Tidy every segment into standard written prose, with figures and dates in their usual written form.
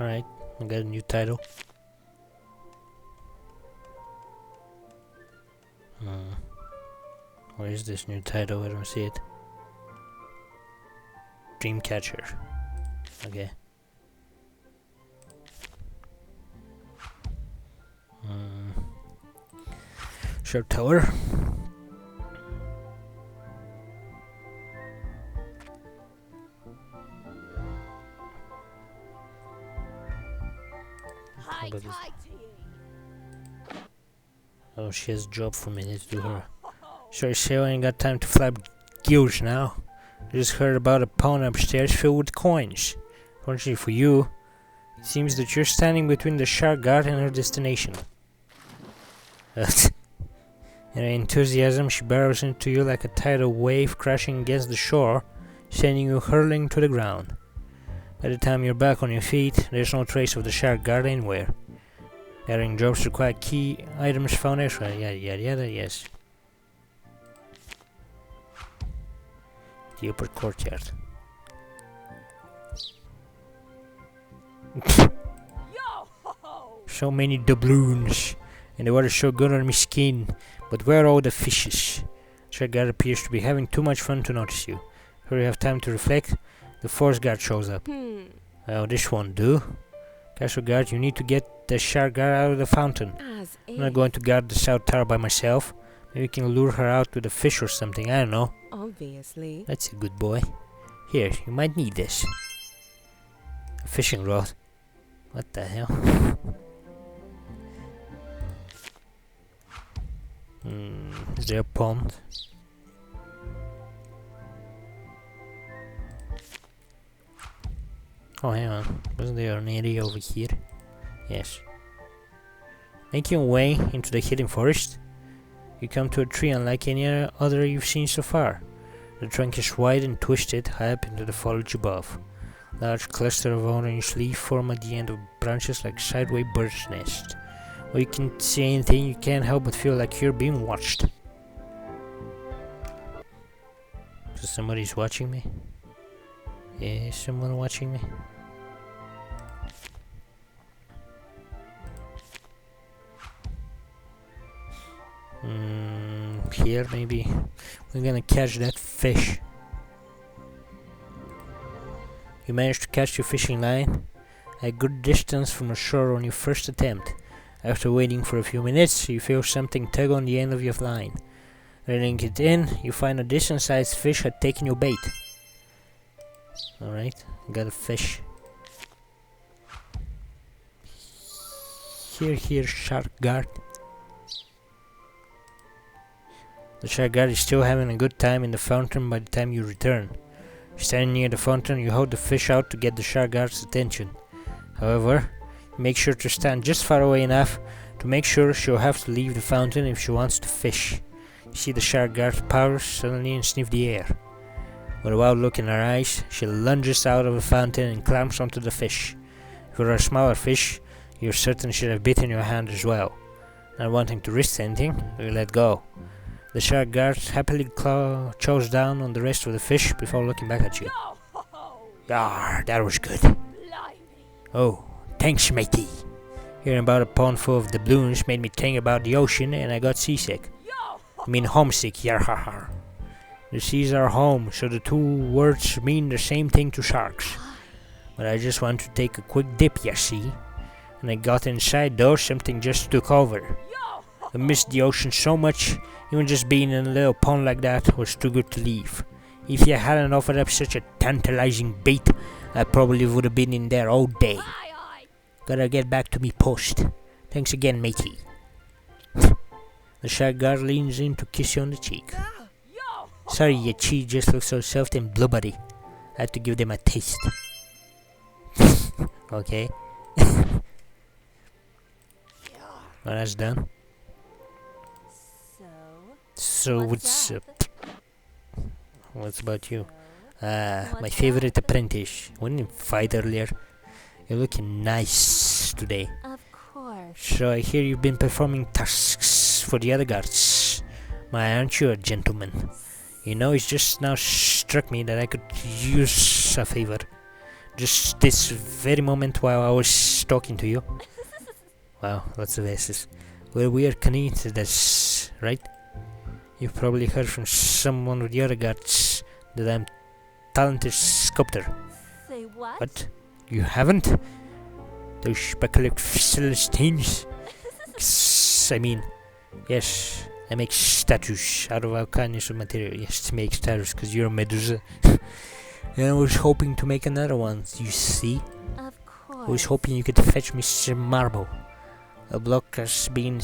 Alright, I got a new title. Where is this new title? I don't see it. Dreamcatcher. Okay. Sharp Tower. Oh, she has a job for me. Let's do her. Sorry, Sarah, I ain't got time to flap gears now. I just heard about a pawn upstairs filled with coins. Fortunately for you, it seems that you're standing between the shark guard and her destination. In her enthusiasm, she barrels into you like a tidal wave crashing against the shore, sending you hurling to the ground. By the time you're back on your feet, there's no trace of the shark guard anywhere. Gathering jobs require key items found elsewhere. Yada yada yada, yes. The upper courtyard. So many doubloons, and the water's so good on my skin. But where are all the fishes? Shark guard appears to be having too much fun to notice you. Before you have time to reflect, the force guard shows up. Well, this won't do. Castle guard, you need to get the shark guard out of the fountain. I'm not going to guard the south tower by myself. Maybe you can lure her out with a fish or something, I don't know. Obviously. That's a good boy. Here, you might need this. A fishing rod. What the hell? Is there a pond? Oh, hang on. Wasn't there an area over here? Yes. Making your way into the hidden forest, you come to a tree unlike any other you've seen so far. The trunk is wide and twisted, high up into the foliage above. Large cluster of orange leaves form at the end of branches like sideways bird's nest. While you can't see anything, you can't help but feel like you're being watched. So somebody's watching me? Is someone watching me? Here maybe we're gonna catch that fish. You managed to catch your fishing line a good distance from the shore on your first attempt. After waiting for a few minutes, you feel something tug on the end of your line. Reining it in, you find a decent-sized fish had taken your bait. Alright, got a fish. Here, shark guard. The shark guard is still having a good time in the fountain by the time you return. Standing near the fountain, you hold the fish out to get the shark guard's attention. However, make sure to stand just far away enough to make sure she'll have to leave the fountain if she wants to fish. You see the shark guard pause suddenly and sniff the air. With a wild look in her eyes, she lunges out of the fountain and clamps onto the fish. If you're a smaller fish, you're certain she'll have bitten your hand as well. Not wanting to risk anything, you let go. The shark guard happily chows down on the rest of the fish before looking back at you. Ah, that was good. Oh, thanks, matey. Hearing about a pond full of doubloons made me think about the ocean and I got seasick. I mean homesick, yarhaha. The seas are home, so the two words mean the same thing to sharks. But I just want to take a quick dip, you see. And I got inside though, something just took over. I missed the ocean so much, even just being in a little pond like that was too good to leave. If you hadn't offered up such a tantalizing bait, I probably would have been in there all day. Gotta get back to me post. Thanks again, matey. The shark guard leans in to kiss you on the cheek. Sorry, your cheek just looks so soft and blubbery. I had to give them a taste. Okay. Well, that's done. So what's up? What's about you? My favorite apprentice. We didn't fight earlier. You're looking nice today. Of course. So I hear you've been performing tasks for the other guards. Why aren't you a gentleman? You know, it's just now struck me that I could use a favor. Just this very moment while I was talking to you. Wow, lots of S's. Well, we are coincidence, right? You've probably heard from someone with your regards that I'm talented sculptor. Say what? What? You haven't? Those speculative Philistines? I mean, yes, I make statues out of all kinds of material. Yes, to make statues, because you're a Medusa. And I was hoping to make another one, you see? Of course. I was hoping you could fetch me some marble. A block as big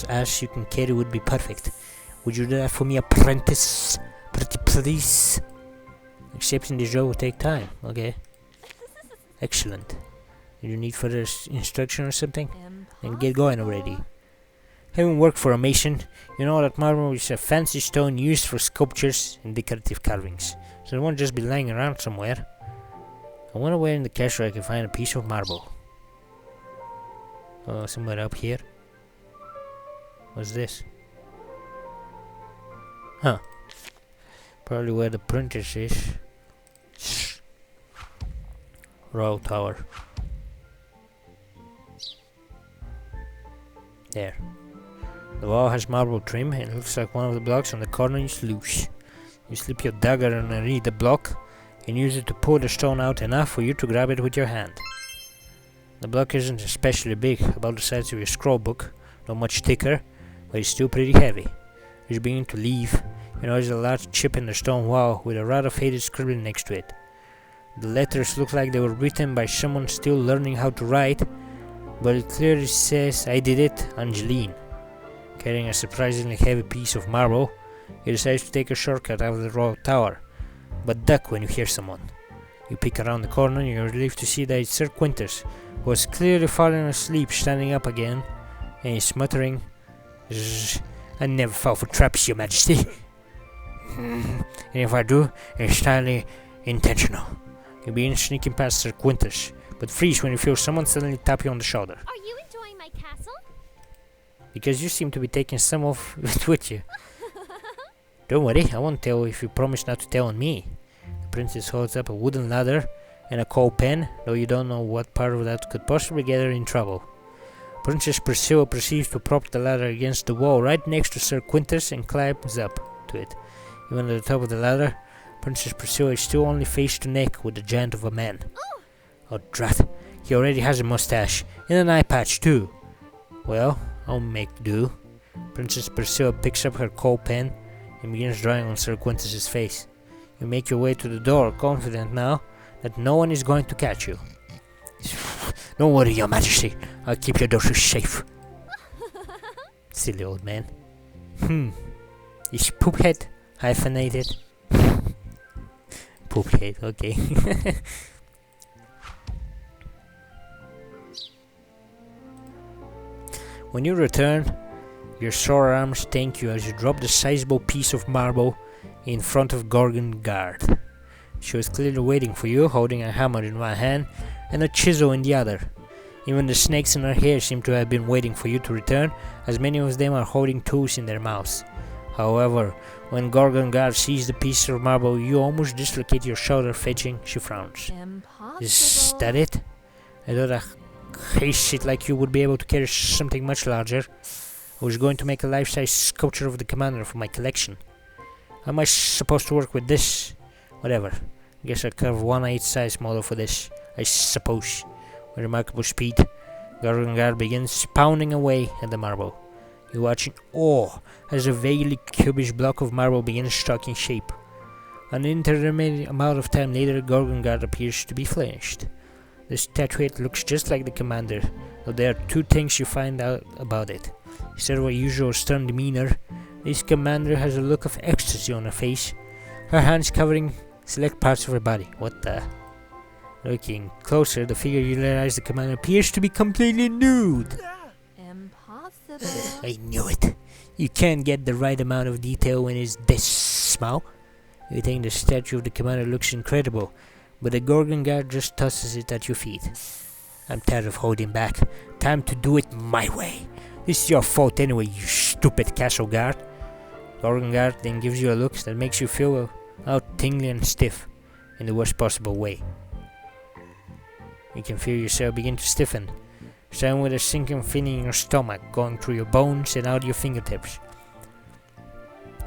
as you can carry would be perfect. Would you do that for me, apprentice? Pretty please? Accepting the job will take time, okay? Excellent. Do you need further instruction or something? Then get going already. Having worked for a mason, you know that marble is a fancy stone used for sculptures and decorative carvings. So it won't just be lying around somewhere. I wonder where in the castle I can find a piece of marble. Oh, somewhere up here. What's this? Huh. Probably where the apprentice is. Royal Tower. There. The wall has marble trim and it looks like one of the blocks on the corner is loose. You slip your dagger underneath the block and use it to pull the stone out enough for you to grab it with your hand. The block isn't especially big, about the size of your scroll book, not much thicker, but it's still pretty heavy. As you begin to leave, you notice a large chip in the stone wall with a rather faded scribbling next to it. The letters look like they were written by someone still learning how to write, but it clearly says, "I did it, Angeline." Carrying a surprisingly heavy piece of marble, you decide to take a shortcut out of the Royal Tower, but duck when you hear someone. You peek around the corner and you're relieved to see that it's Sir Quintus, who was clearly falling asleep standing up again, and he's muttering, "Zzz, I never fall for traps, your majesty." And if I do, it's entirely intentional. You begin sneaking past Sir Quintus, but freeze when you feel someone suddenly tap you on the shoulder. Are you enjoying my castle? Because you seem to be taking some of it with you. Don't worry, I won't tell if you promise not to tell on me. The princess holds up a wooden ladder and a coal pen, though you don't know what part of that could possibly get her in trouble. Princess Priscilla proceeds to prop the ladder against the wall right next to Sir Quintus and climbs up to it. Even at the top of the ladder, Princess Priscilla is still only face to neck with the giant of a man. Oh drat, he already has a mustache, and an eye patch too. Well, I'll make do. Princess Priscilla picks up her coal pen and begins drawing on Sir Quintus's face. You make your way to the door, confident now that no one is going to catch you. Don't worry, your majesty, I'll keep your daughter safe. Silly old man. Is poophead hyphenated? Poophead, okay. When you return, your sore arms thank you as you drop the sizable piece of marble in front of Gorgon Guard. She was clearly waiting for you, holding a hammer in one hand and a chisel in the other. Even the snakes in her hair seem to have been waiting for you to return, as many of them are holding tools in their mouths. However, when Gorgon Guard sees the piece of marble, you almost dislocate your shoulder, fetching. She frowns. Impossible. Is that it? I thought a shit like you would be able to carry something much larger. I was going to make a life-size sculpture of the commander for my collection. How am I supposed to work with this? Whatever. I guess I'll carve one 8 size model for this, I suppose. With remarkable speed, Gorgon begins pounding away at the marble. You watch in awe as a vaguely cubish block of marble begins taking shape. An intermittent amount of time later, Gorgon appears to be finished. The statuette looks just like the commander, though there are two things you find out about it. Instead of a usual stern demeanor, this commander has a look of ecstasy on her face, her hands covering select parts of her body. What the? Looking closer, the figure you realize the commander appears to be completely nude. Impossible. I knew it. You can't get the right amount of detail when it's this small. You think the statue of the commander looks incredible, but the Gorgon Guard just tosses it at your feet. I'm tired of holding back. Time to do it my way. This is your fault anyway, you stupid castle guard. Gorgon Guard then gives you a look that makes you feel all tingly and stiff, in the worst possible way. You can feel yourself begin to stiffen, starting with a sinking feeling in your stomach, going through your bones and out your fingertips.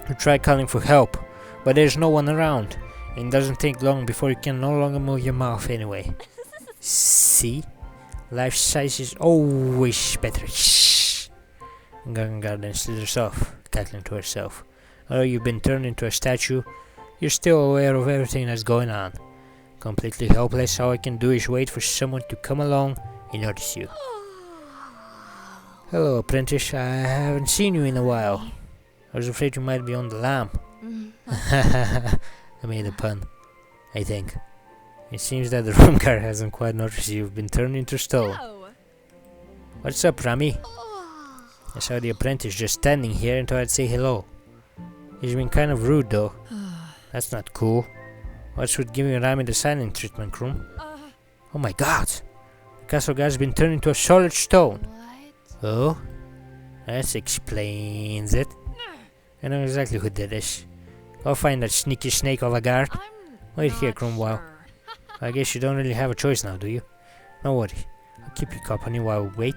You try calling for help, but there's no one around, and it doesn't take long before you can no longer move your mouth anyway. See? Life size is always better. Shh! Gargangar then slithers off, cackling to herself. Although you've been turned into a statue, you're still aware of everything that's going on. Completely helpless, all I can do is wait for someone to come along and notice you. Hello, apprentice. I haven't seen you in a while. I was afraid you might be on the lam. I made a pun, I think. It seems that the room guard hasn't quite noticed you've been turned into stone. No. What's up, Rami? I saw the apprentice just standing here and thought I'd say hello. He's been kind of rude though. That's not cool. What's with giving Rami the silent treatment, Krum? Oh my god! The castle guard's been turned into a solid stone. What? Oh? That explains it. I know exactly who did this. I'll find that sneaky snake of a guard. Wait here, Cromwell. I guess you don't really have a choice now, do you? No worry. I'll keep you company while we wait.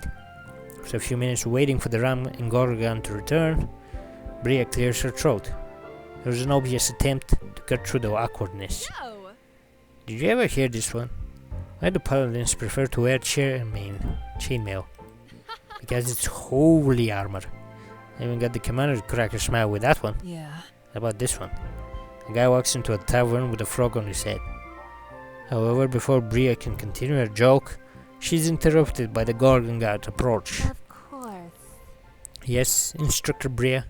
After a few minutes waiting for the Ram and Gorgon to return, Bria clears her throat. There was an obvious attempt to cut through the awkwardness. No. Did you ever hear this one? Why do paladins prefer to wear chainmail? Because it's holy armor. I even got the commander to crack a smile with that one. Yeah. How about this one? A guy walks into a tavern with a frog on his head. However, before Bria can continue her joke, she's interrupted by the Gorgon guard's approach. Of course. Yes, Instructor Bria.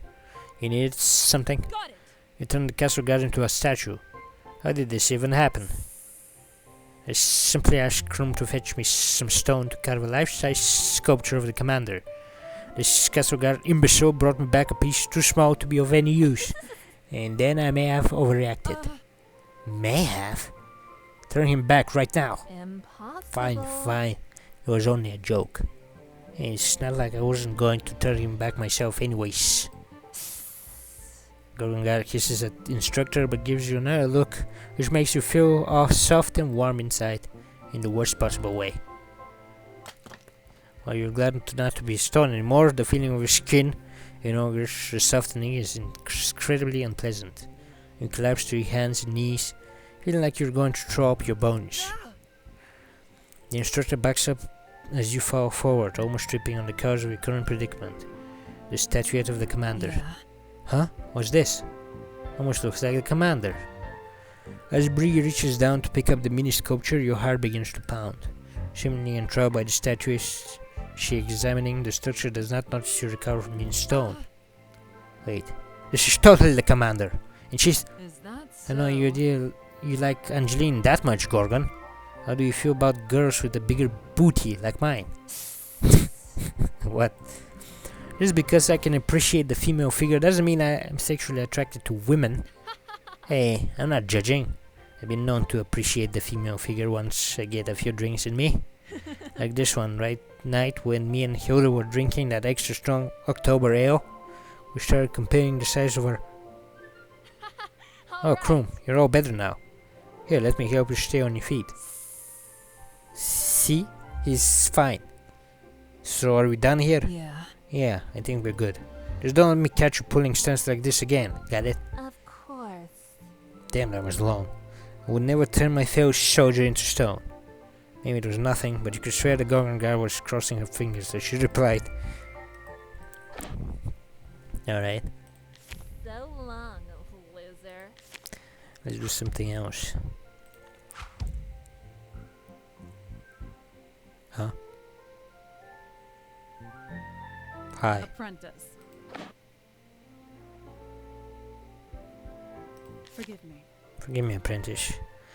You needed something? Got it. You turned the castle guard into a statue. How did this even happen? I simply asked Krum to fetch me some stone to carve a life-size sculpture of the commander. This castle guard imbecile brought me back a piece too small to be of any use. And then I may have overreacted. May have? Turn him back right now. Impossible. Fine, fine. It was only a joke. It's not like I wasn't going to turn him back myself anyways. Gorgongar kisses at the instructor but gives you another look which makes you feel all soft and warm inside in the worst possible way. While you're glad to not to be stone anymore, the feeling of your skin, your softening is incredibly unpleasant. You collapse to your hands and knees, feeling like you're going to throw up your bones. The instructor backs up as you fall forward, almost tripping on the cause of your current predicament. The statuette of the commander. Yeah. Huh? What's this? Almost looks like the commander. As Bree reaches down to pick up the mini sculpture, your heart begins to pound. Seemingly enthralled by the statuette she examining, the structure does not notice you recover from in stone. Wait, this is totally the commander. And she's... Is that so? I know you like Angeline that much, Gorgon. How do you feel about girls with a bigger booty like mine? What? Just because I can appreciate the female figure doesn't mean I am sexually attracted to women. Hey, I'm not judging. I've been known to appreciate the female figure once I get a few drinks in me. Like this one, right night when me and Hilda were drinking that extra strong October ale. We started comparing the size of her... Oh, Krum, you're all better now. Here, let me help you stay on your feet. See? He's fine. So are we done here? Yeah. Yeah, I think we're good. Just don't let me catch you pulling stunts like this again, got it? Of course. Damn, that was long. I would never turn my fellow soldier into stone. Maybe it was nothing, but you could swear the Gorgon guard was crossing her fingers as she replied. Alright, So long, loser. let's do something else. Huh? Hi. Apprentice. Forgive me. Forgive me, apprentice.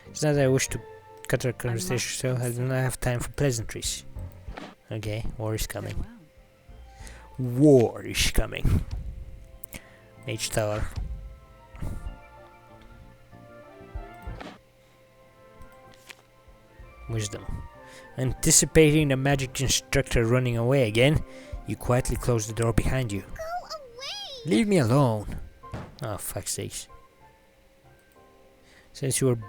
It's not that I wish to cut our conversation, so I do not have time for pleasantries. Okay, war is coming. Farewell. War is coming. Mage Tower. Wisdom. Anticipating the magic instructor running away again, you quietly close the door behind you. Go away! Leave me alone! Oh, fuck's sakes. Since you were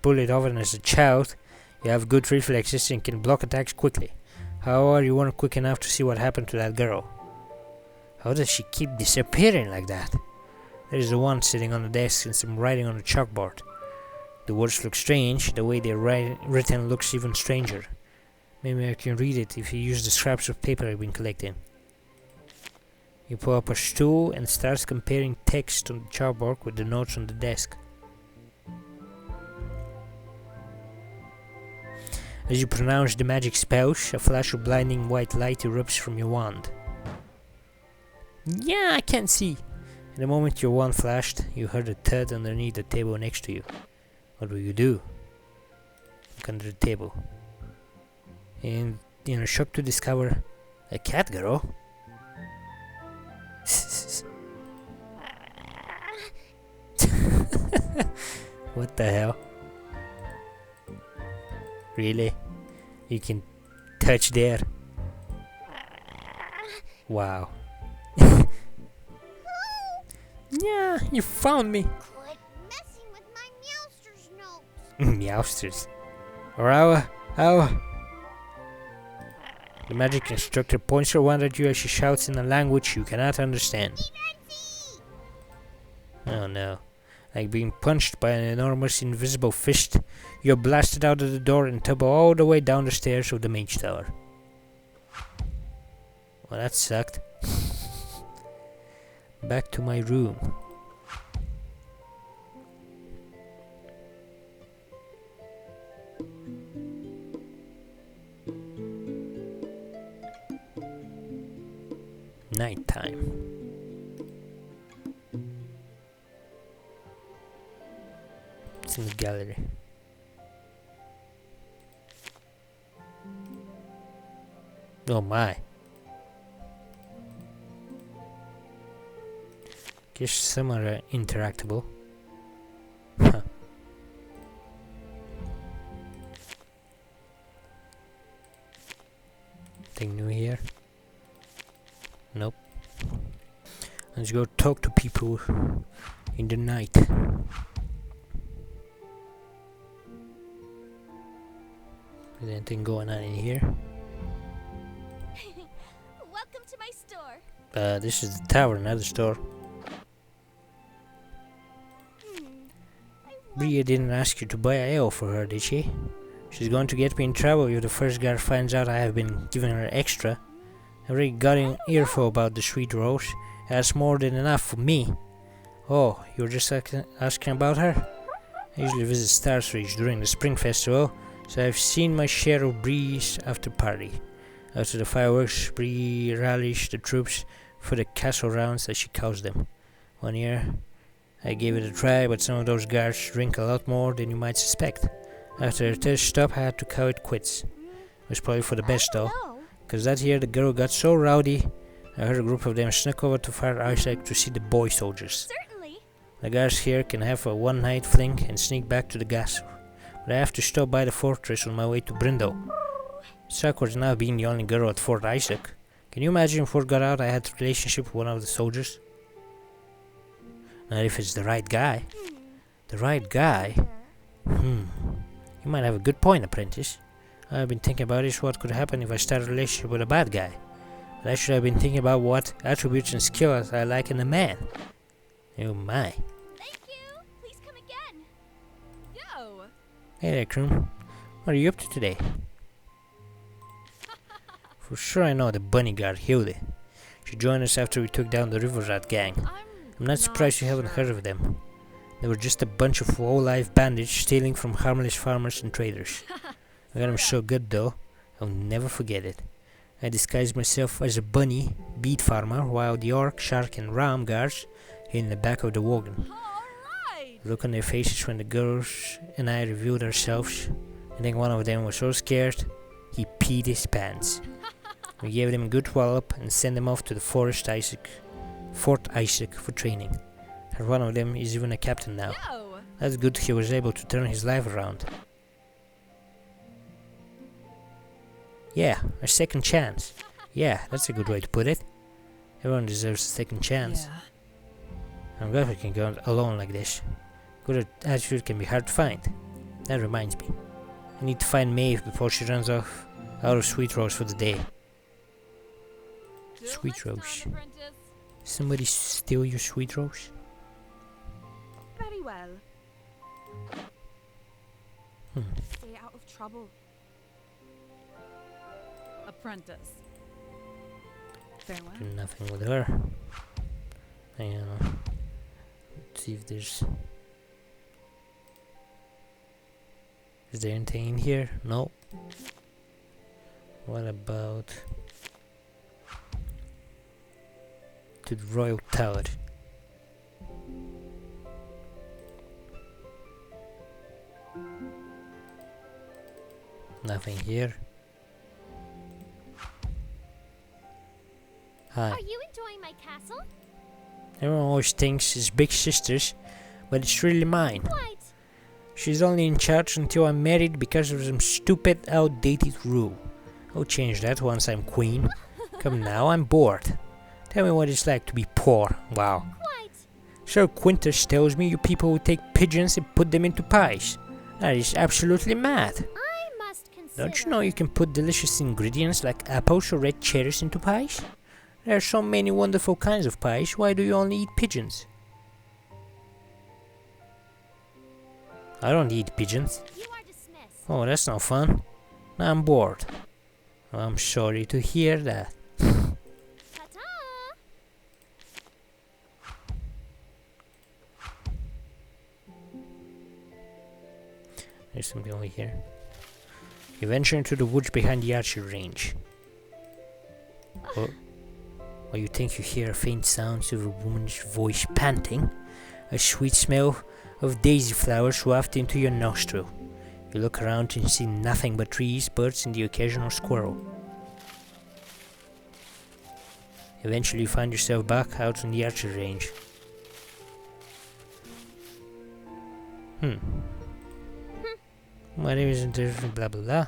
bullied over as a child, You have good reflexes and can block attacks quickly. However, you weren't quick enough to see what happened to that girl. How does she keep disappearing like that? There is the one sitting on the desk and some writing on the chalkboard. The words look strange, the way they're written looks even stranger. Maybe I can read it if you use the scraps of paper I've been collecting. You pull up a stool and starts comparing text on the chalkboard with the notes on the desk. As you pronounce the magic spells, a flash of blinding white light erupts from your wand. Yeah, I can't see. In the moment your wand flashed, you heard a thud underneath the table next to you. What will you do? Look under the table. And you are shocked to discover a cat girl. What the hell? Really? You can touch there? Wow. Yeah, you found me. Quit messing with my Meowster's notes. Meowsters. Or our. The magic instructor points her wand at you as she shouts in a language you cannot understand. Oh no. Like being punched by an enormous invisible fist, you're blasted out of the door and tumble all the way down the stairs of the mage tower. Well, that sucked. Back to my room. Nighttime. It's in the gallery. Oh my. Guess some are interactable. Huh. Anything new here? Nope. Let's go talk to people in the night. Is anything going on in here? Welcome to my store. This is the tower, not the store. Bria didn't ask you to buy a ale for her, did she? She's going to get me in trouble if the first guard finds out I have been giving her extra. I already got an earful about the sweet rose. That's more than enough for me. Oh, you were just asking about her? I usually visit Star's Reach during the Spring Festival, so I've seen my share of Brie's after party. After the fireworks, Brie rallies the troops for the castle rounds, as she calls them. One year, I gave it a try, but some of those guards drink a lot more than you might suspect. After a test stop, I had to call it quits. It was probably for the best though, because that year the girl got so rowdy, I heard a group of them snuck over to Far Isaac to see the boy soldiers. Certainly. The guards here can have a one-night fling and sneak back to the castle, but I have to stop by the fortress on my way to Brindle. It's awkward now being the only girl at Fort Isaac. Can you imagine if word got out I had a relationship with one of the soldiers? Not if it's the right guy. The right guy? You might have a good point, apprentice. I've been thinking about is what could happen if I start a relationship with a bad guy. But I should have been thinking about what attributes and skills I like in a man. Oh my. Thank you. Please come again. Yo. Hey there, Kroom. What are you up to today? For sure I know the bunny guard Hilde. She joined us after we took down the River Rat gang. I'm not surprised you haven't heard of them. They were just a bunch of low-life bandits stealing from harmless farmers and traders. I got them so good though, I'll never forget it. I disguised myself as a bunny, beet farmer, while the orc, shark and ram guards hid in the back of the wagon. Alright. The look on their faces when the girls and I revealed ourselves. I think one of them was so scared, he peed his pants. We gave them a good wallop and sent them off to the Fort Isaac for training. And one of them is even a captain now. Yo. That's good he was able to turn his life around. Yeah, a second chance. Yeah, that's a good way to put it. Everyone deserves a second chance. Yeah. I'm glad we can go alone like this. Good attitude can be hard to find. That reminds me. I need to find Maeve before she runs off out of sweet rose for the day. Sweet rose. Somebody steal your sweet rose? Very well. Stay out of trouble. Apprentice. Farewell. Do nothing with her. Hang on. Let's see if there's... Is there anything in here? No. What about... to the Royal Tower? Nothing here. Hi. Are you enjoying my castle? Everyone always thinks it's big sister's, but it's really mine. What? She's only in charge until I'm married because of some stupid, outdated rule. I'll change that once I'm queen. Come now, I'm bored. Tell me what it's like to be poor. Wow. What? Sir Quintus tells me you people will take pigeons and put them into pies. That is absolutely mad. I must consider. Don't you know you can put delicious ingredients like apples or red cherries into pies? There are so many wonderful kinds of pies. Why do you only eat pigeons? I don't eat pigeons. You are dismissed. Oh, that's not fun. I'm bored. I'm sorry to hear that. Ta-ta! There's something over here. You venture into the woods behind the archery range. Oh. Or you think you hear faint sounds of a woman's voice panting. A sweet smell of daisy flowers waft into your nostril. You look around and see nothing but trees, birds, and the occasional squirrel. Eventually you find yourself back out on the archery range. Why isn't there blah blah blah?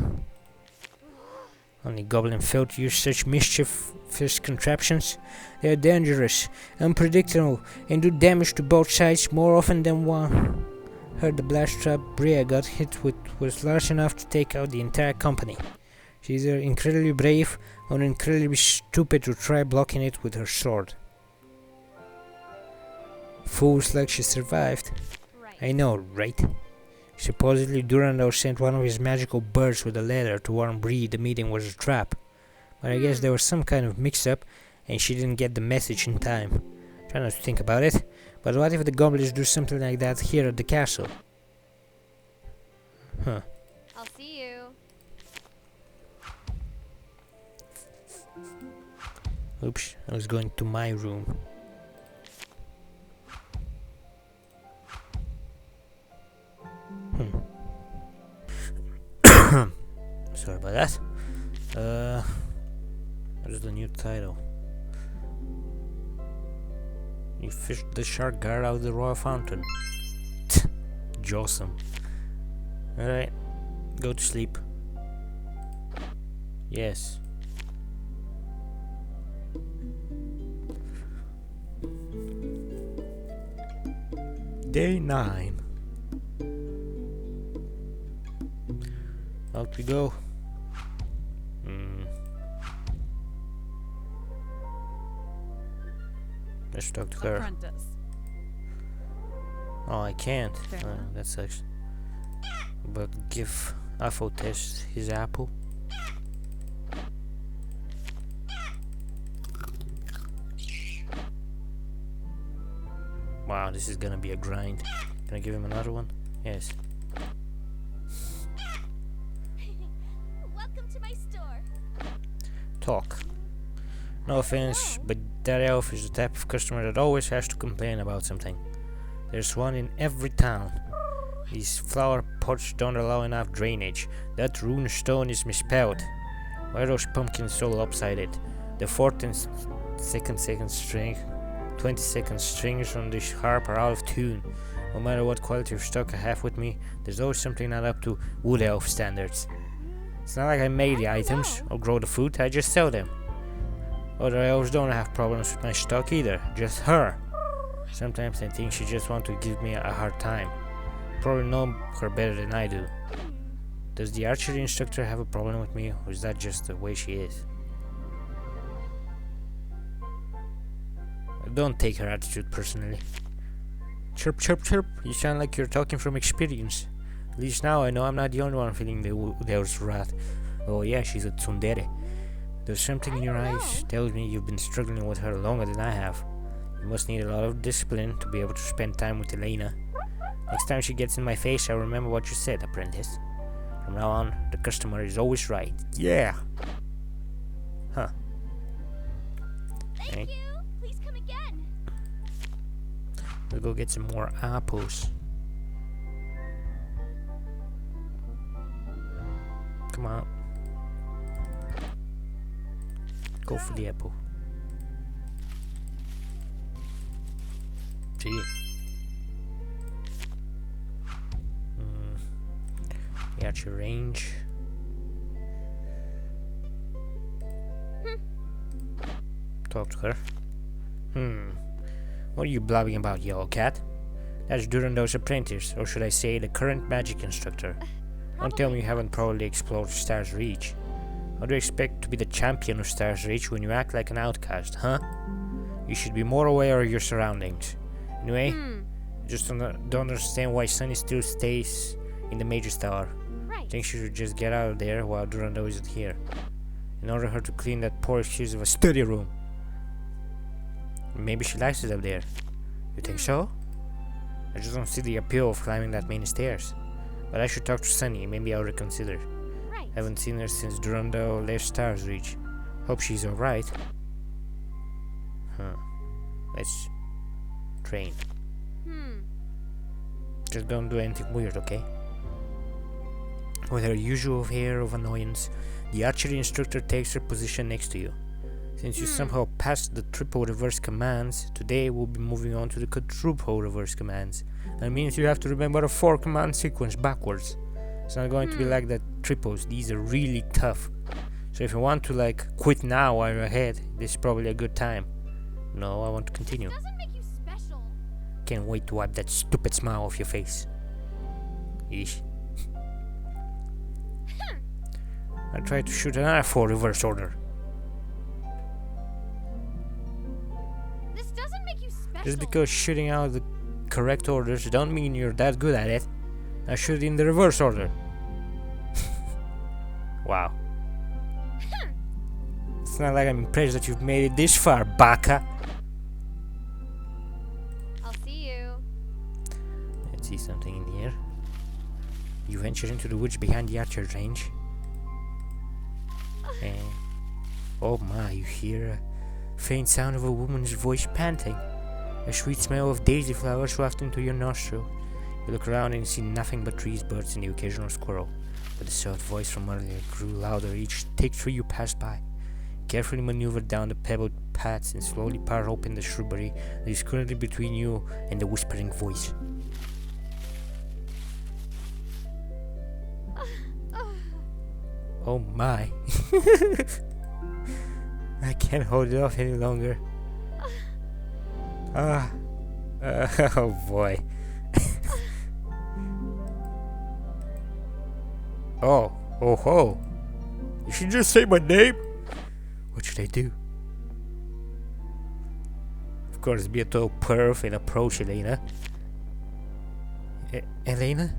Only goblin failed to use such mischievous contraptions. They are dangerous, unpredictable, and do damage to both sides more often than one. Heard the blast trap Bria got hit with was large enough to take out the entire company. She's either incredibly brave or incredibly stupid to try blocking it with her sword. Fools like she survived. Right. I know, right? Supposedly Durandal sent one of his magical birds with a letter to warn Bree the meeting was a trap. But I guess there was some kind of mix-up and she didn't get the message in time. Try not to think about it, but what if the goblins do something like that here at the castle? Huh. I'll see you. Oops, I was going to my room. Sorry about that. What is the new title? You fished the shark guard out of the royal fountain. Awesome. Alright, go to sleep. Yes. Day 9. Out we go. Let's talk to her. Apprentice. Oh, I can't. Farewell. That sucks. But give Aphotest his apple. Wow, this is gonna be a grind. Can I give him another one? Yes. Welcome to my store. Talk. No offense, but that elf is the type of customer that always has to complain about something. There's one in every town. These flower pots don't allow enough drainage. That rune stone is misspelled. Why are those pumpkins so lopsided? The 4th and 2nd string, 22nd strings on this harp are out of tune. No matter what quality of stock I have with me, there's always something not up to wood elf standards. It's not like I make the items or grow the food, I just sell them. Other elves don't have problems with my stock either, just her. Sometimes I think she just wants to give me a hard time. Probably know her better than I do. Does the archery instructor have a problem with me, or is that just the way she is? Don't take her attitude personally. Chirp, chirp, chirp. You sound like you're talking from experience. At least now I know I'm not the only one feeling there's wrath. Oh yeah, she's a tsundere. There's something in your eyes tells me you've been struggling with her longer than I have. You must need a lot of discipline to be able to spend time with Eleanna. Next time she gets in my face, I'll remember what you said, apprentice. From now on, the customer is always right. Yeah! Huh. Thank you. Please come again. We'll go get some more apples. Come on. Go for the apple. See? At your range. Talk to her. What are you blabbing about, yellow cat? That's Durando's apprentice, or should I say the current magic instructor. Don't tell me you haven't probably explored Star's Reach. How do you expect to be the champion of Star's Reach when you act like an outcast, huh? You should be more aware of your surroundings. Anyway, I just don't understand why Sunny still stays in the Mage's Tower. I think she should just get out of there while Durando isn't here. In order for her to clean that poor excuse of a study room. Maybe she likes it up there. You think so? I just don't see the appeal of climbing that many stairs. But I should talk to Sunny, maybe I'll reconsider. Haven't seen her since Durando left Star's Reach. Hope she's alright. Let's train. Just don't do anything weird, okay? With her usual air of annoyance, the archery instructor takes her position next to you. Since you somehow passed the triple reverse commands, today we'll be moving on to the quadruple reverse commands. That means you have to remember a 4-command sequence backwards. It's not going to be like the triples, these are really tough. So if you want to like quit now while you're ahead, this is probably a good time. No, I want to continue. Doesn't make you special. Can't wait to wipe that stupid smile off your face. Yeesh. I tried to shoot another 4 reverse order. This doesn't make you special. Just because shooting out the correct orders don't mean you're that good at it. I shoot in the reverse order. Wow. It's not like I'm impressed that you've made it this far, baka. I'll see you. Let's see something in here. You venture into the woods behind the archer range. And oh my, you hear a faint sound of a woman's voice panting. A sweet smell of daisy flowers wafts into your nostril. You look around and see nothing but trees, birds, and the occasional squirrel. But the soft voice from earlier grew louder each thick tree you passed by. Carefully maneuver down the pebbled paths and slowly part open the shrubbery that is currently between you and the whispering voice. Oh my. I can't hold it off any longer. Oh boy. Oh ho! You should just say my name. What should I do? Of course, be a total perv and approach Eleanna. Eleanna?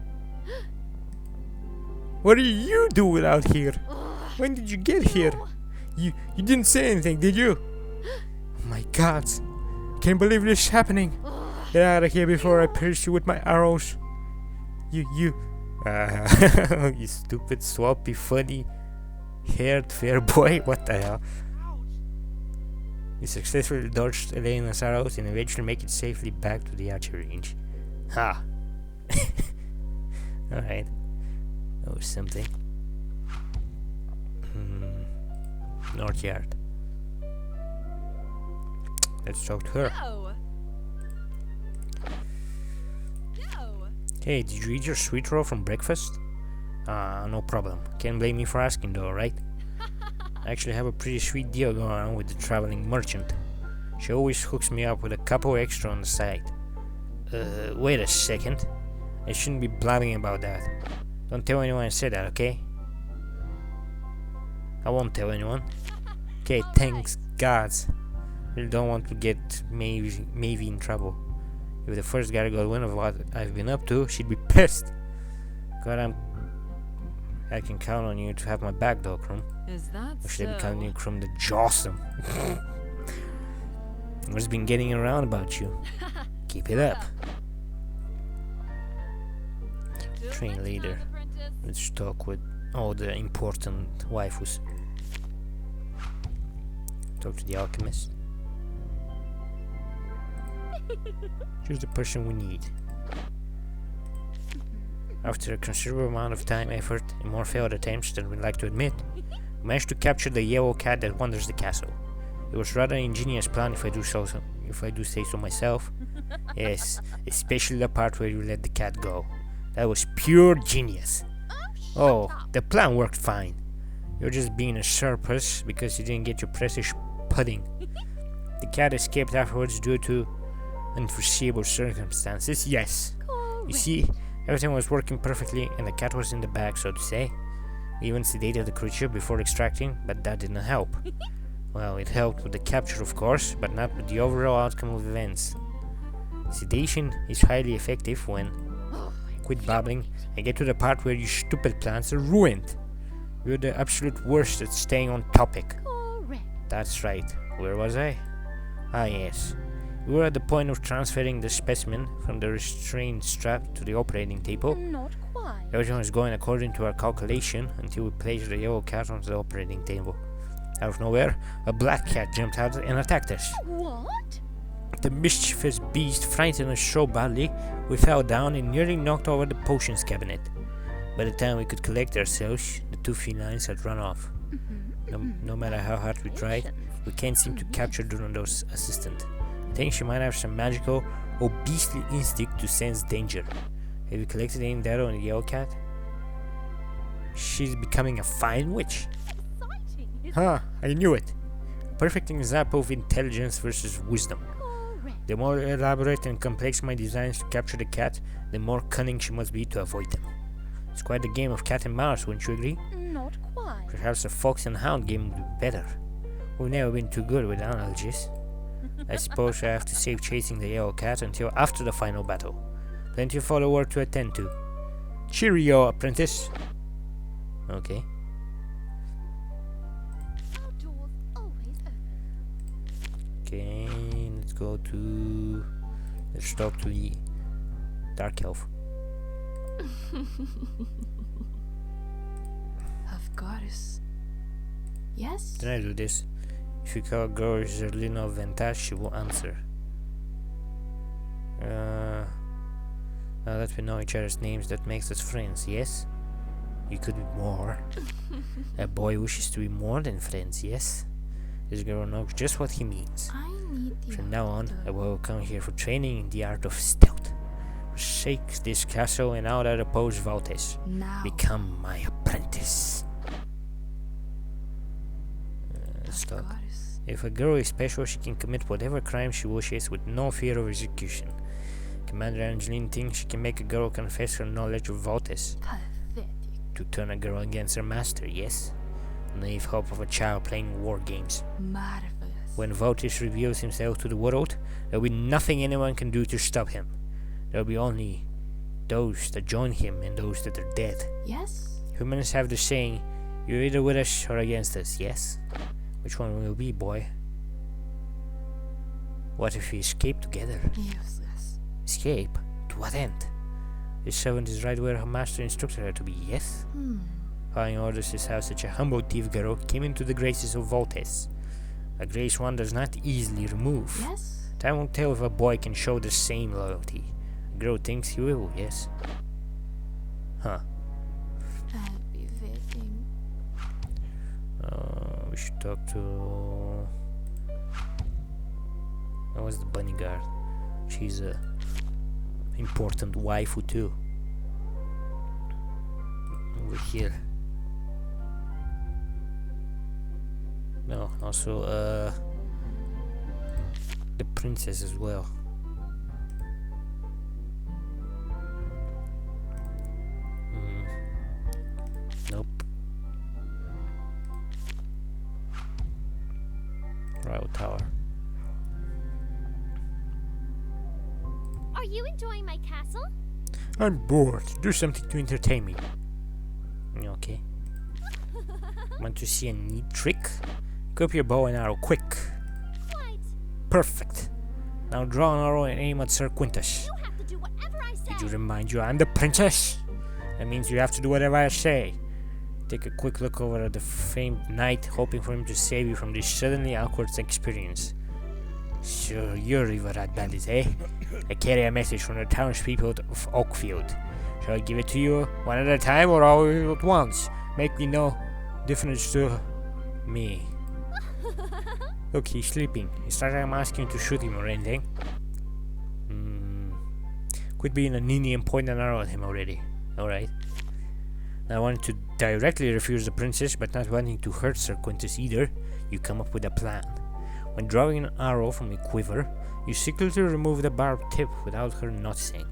What are you doing out here? When did you get here? You didn't say anything, did you? Oh my god. Can't believe this is happening. Get out of here before I pierce you with my arrows. You stupid, swampy, funny, haired fair boy. What the hell? You successfully dodged Eleanna's arrows and eventually make it safely back to the archery range. Ha! Alright. That was something. North Yard. Let's talk to her. No. Hey, did you eat your sweet roll from breakfast? No problem. Can't blame me for asking though, right? I actually have a pretty sweet deal going on with the traveling merchant. She always hooks me up with a couple extra on the side. Wait a second. I shouldn't be blabbing about that. Don't tell anyone I said that, okay? I won't tell anyone. Okay, thanks gods. Really don't want to get Maybe in trouble. If the first guy got wind of what I've been up to, she'd be pissed. God, I can count on you to have my back though, Crum. Is that Or should I be so? calling you Crum the Jawsome? What's been getting around about you? Keep it up. Train leader. Let's talk with all the important waifus. Talk to the alchemist. She's the person we need. After a considerable amount of time, effort, and more failed attempts than we'd like to admit, we managed to capture the yellow cat that wanders the castle. It was rather an ingenious plan, if I do say so myself. Yes, especially the part where you let the cat go. That was pure genius. Oh, the plan worked fine. You're just being a surplus because you didn't get your precious pudding. The cat escaped afterwards due to unforeseeable circumstances. Yes. You see, everything was working perfectly and the cat was in the bag, so to say. We even sedated the creature before extracting, but that didn't help. Well, it helped with the capture, of course, but not with the overall outcome of events. Sedation is highly effective when quit babbling and get to the part where your stupid plans are ruined. You're the absolute worst at staying on topic. Correct. That's right. Where was I? Ah, yes. We were at the point of transferring the specimen from the restraint strap to the operating table. Not quite. Everything was going according to our calculation until we placed the yellow cat onto the operating table. Out of nowhere, a black cat jumped out and attacked us. What? The mischievous beast frightened us so badly, we fell down and nearly knocked over the potions cabinet. By the time we could collect ourselves, the two felines had run off. No matter how hard we tried, we can't seem to capture Durando's assistant. I think she might have some magical or beastly instinct to sense danger. Have you collected any data on the yellow cat? She's becoming a fine witch. Exciting. Huh, I knew it. A perfect example of intelligence versus wisdom. Correct. The more elaborate and complex my designs to capture the cat, the more cunning she must be to avoid them. It's quite a game of cat and mouse, wouldn't you agree? Not quite. Perhaps a fox and hound game would be better. We've never been too good with analogies. I suppose I have to save chasing the yellow cat until after the final battle. Plenty of follow work to attend to. Cheerio, apprentice! Okay. Our door's always open. Okay, let's go to... Let's talk to the Dark Elf. Of course. Yes? Can I do this? If you call a girl Zerlina Ventas, she will answer. Now that we know each other's names, that makes us friends, yes? You could be more. A boy wishes to be more than friends, yes? This girl knows just what he means. I need the From now on, order. I will come here for training in the art of stealth. Forsake this castle and out at oppose Valtes. Now. Become my apprentice. Let's Of talk. course. If a girl is special, she can commit whatever crime she wishes with no fear of execution. Commander Angeline thinks she can make a girl confess her knowledge of Valtes. Pathetic. To turn a girl against her master, yes? Naive hope of a child playing war games. Marvelous. When Valtes reveals himself to the world, there will be nothing anyone can do to stop him. There will be only those that join him and those that are dead. Yes? Humans have the saying, you're either with us or against us, yes? Which one will it be, boy? What if we escape together? Useless. Escape? To what end? This servant is right where her master instructed her to be, yes? Following orders is how such a humble thief girl came into the graces of Valtes. A grace one does not easily remove. Yes? Time will tell if a boy can show the same loyalty. A girl thinks he will, yes? Huh. I'll be waiting. We should talk to... That was the bunny guard. She's a important waifu too. Over here. No, also the princess as well. Royal Tower. Are you enjoying my castle? I'm bored. Do something to entertain me. Okay. Want to see a neat trick? Equip your bow and arrow quick. Quite. Perfect. Now draw an arrow and aim at Sir Quintus. You have to do whatever I say. Did you remind you I'm the princess? That means you have to do whatever I say. Take a quick look over at the famed knight, hoping for him to save you from this suddenly awkward experience. So you're River Rat Bandit, eh? I carry a message from the townspeople of Oakfield. Shall I give it to you one at a time or all at once? Make me no difference to me. Look, he's sleeping. It's not like I'm asking you to shoot him or anything. Quit being a ninny and point an arrow at him already. Alright. Now I wanted to directly refuse the princess, but not wanting to hurt Sir Quintus either, you come up with a plan. When drawing an arrow from a quiver, you secretly remove the barbed tip without her noticing.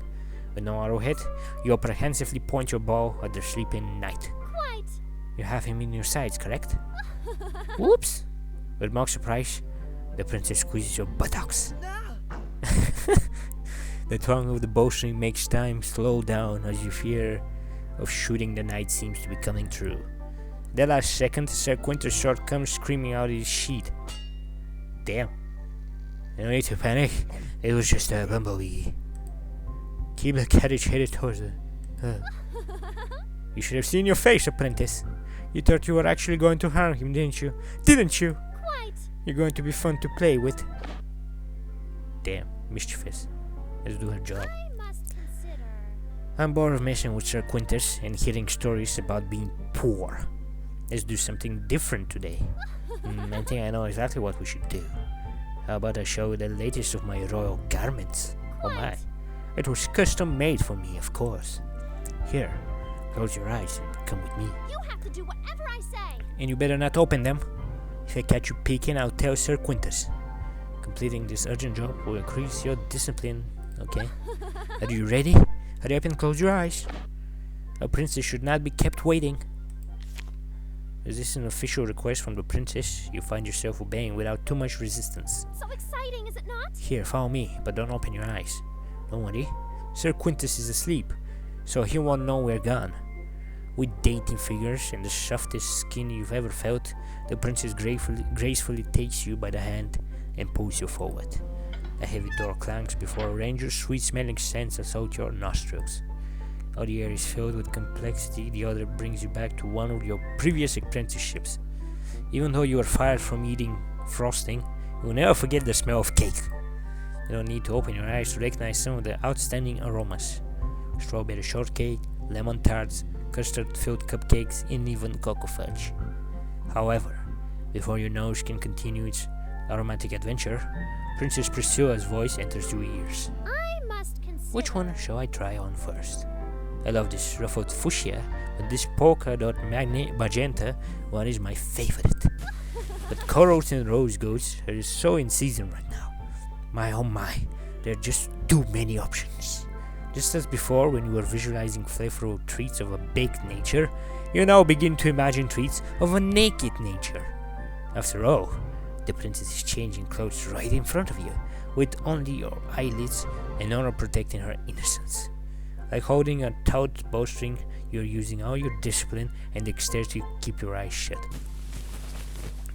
With no arrow hit, you apprehensively point your bow at the sleeping knight. Quite. You have him in your sights, correct? Whoops! With mock surprise, the princess squeezes your buttocks. The tongue of the bowstring makes time slow down as your fear of shooting the knight seems to be coming true. The last second, Sir Quintus' sword comes screaming out of his sheath. Damn. No need to panic. It was just a bumblebee. Keep the carriage headed towards it. You should have seen your face, apprentice. You thought you were actually going to harm him, didn't you? Didn't you? Quite. You're going to be fun to play with. Damn, mischievous. Let's do her job. I must consider. I'm bored of messing with Sir Quintus and hearing stories about being poor. Let's do something different today. I think I know exactly what we should do. How about I show you the latest of my royal garments? Oh my. It was custom made for me, of course. Here, close your eyes and come with me. You have to do whatever I say. And you better not open them. If I catch you peeking, I'll tell Sir Quintus. Completing this urgent job will increase your discipline, okay? Are you ready? Hurry up and close your eyes. A princess should not be kept waiting. Is this an official request from the princess? You find yourself obeying without too much resistance. So exciting, is it not? Here, follow me, but don't open your eyes. Don't worry. Sir Quintus is asleep, so he won't know we're gone. With dainty figures and the softest skin you've ever felt, the princess gracefully takes you by the hand and pulls you forward. A heavy door clanks before a ranger's sweet-smelling scents assault your nostrils. While the air is filled with complexity, the odor brings you back to one of your previous apprenticeships. Even though you are fired from eating frosting, you will never forget the smell of cake. You don't need to open your eyes to recognize some of the outstanding aromas. Strawberry shortcake, lemon tarts, custard-filled cupcakes, and even cocoa fudge. However, before your nose can continue its aromatic adventure, Princess Priscilla's voice enters your ears. I must consider. Which one shall I try on first? I love this ruffled fuchsia, but this polka dot magenta one is my favorite. But corals and rose golds are so in season right now. My oh my, there are just too many options. Just as before, when you were visualizing flavorful treats of a baked nature, you now begin to imagine treats of a naked nature. After all, the princess is changing clothes right in front of you, with only your eyelids and honor protecting her innocence. Like holding a taut bowstring, you're using all your discipline and dexterity to keep your eyes shut.